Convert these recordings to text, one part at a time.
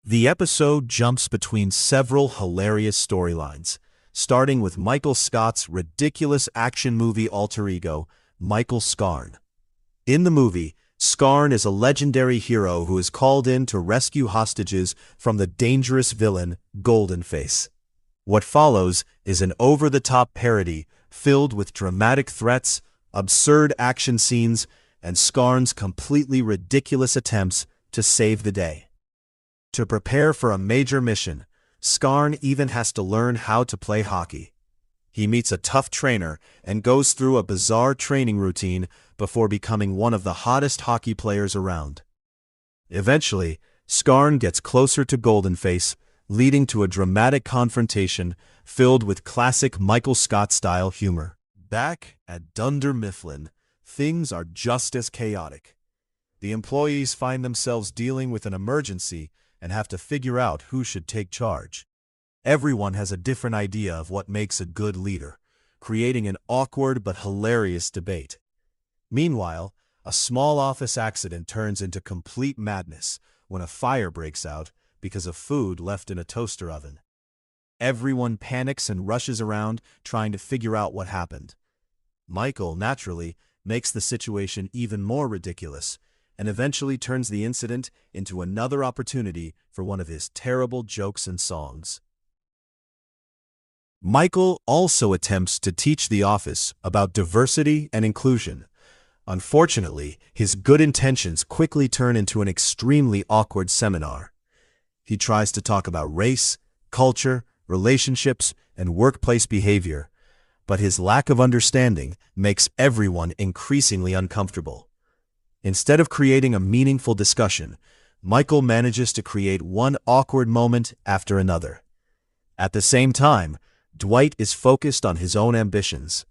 The episode jumps between several hilarious storylines, starting with Michael Scott's ridiculous action movie alter ego, Michael Scarn. In the movie, Scarn is a legendary hero who is called in to rescue hostages from the dangerous villain, Goldenface. What follows is an over-the-top parody filled with dramatic threats, absurd action scenes, and Scarn's completely ridiculous attempts to save the day. To prepare for a major mission, Scarn even has to learn how to play hockey. He meets a tough trainer and goes through a bizarre training routine before becoming one of the hottest hockey players around. Eventually, Scarn gets closer to Goldenface, leading to a dramatic confrontation filled with classic Michael Scott-style humor. Back at Dunder Mifflin, things are just as chaotic. The employees find themselves dealing with an emergency and have to figure out who should take charge. Everyone has a different idea of what makes a good leader, creating an awkward but hilarious debate. Meanwhile, a small office accident turns into complete madness when a fire breaks out because of food left in a toaster oven. Everyone panics and rushes around trying to figure out what happened. Michael, naturally, makes the situation even more ridiculous and eventually turns the incident into another opportunity for one of his terrible jokes and songs. Michael also attempts to teach the office about diversity and inclusion. Unfortunately, his good intentions quickly turn into an extremely awkward seminar. He tries to talk about race, culture, relationships, and workplace behavior, but his lack of understanding makes everyone increasingly uncomfortable. Instead of creating a meaningful discussion, Michael manages to create one awkward moment after another. At the same time, Dwight is focused on his own ambitions.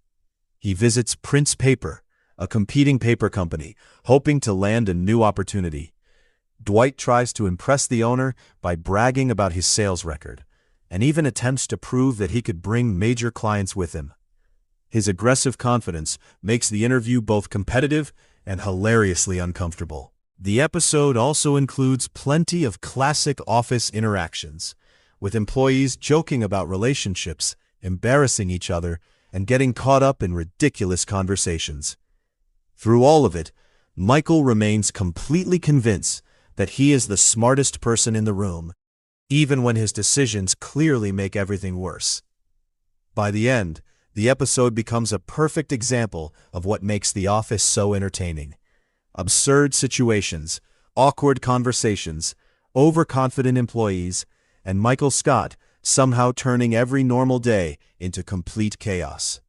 He visits Prince Paper, a competing paper company, hoping to land a new opportunity. Dwight tries to impress the owner by bragging about his sales record, and even attempts to prove that he could bring major clients with him. His aggressive confidence makes the interview both competitive and hilariously uncomfortable. The episode also includes plenty of classic office interactions, with employees joking about relationships, embarrassing each other, and getting caught up in ridiculous conversations. Through all of it, Michael remains completely convinced that he is the smartest person in the room, even when his decisions clearly make everything worse. By the end, the episode becomes a perfect example of what makes The Office so entertaining. Absurd situations, awkward conversations, overconfident employees, and Michael Scott somehow turning every normal day into complete chaos.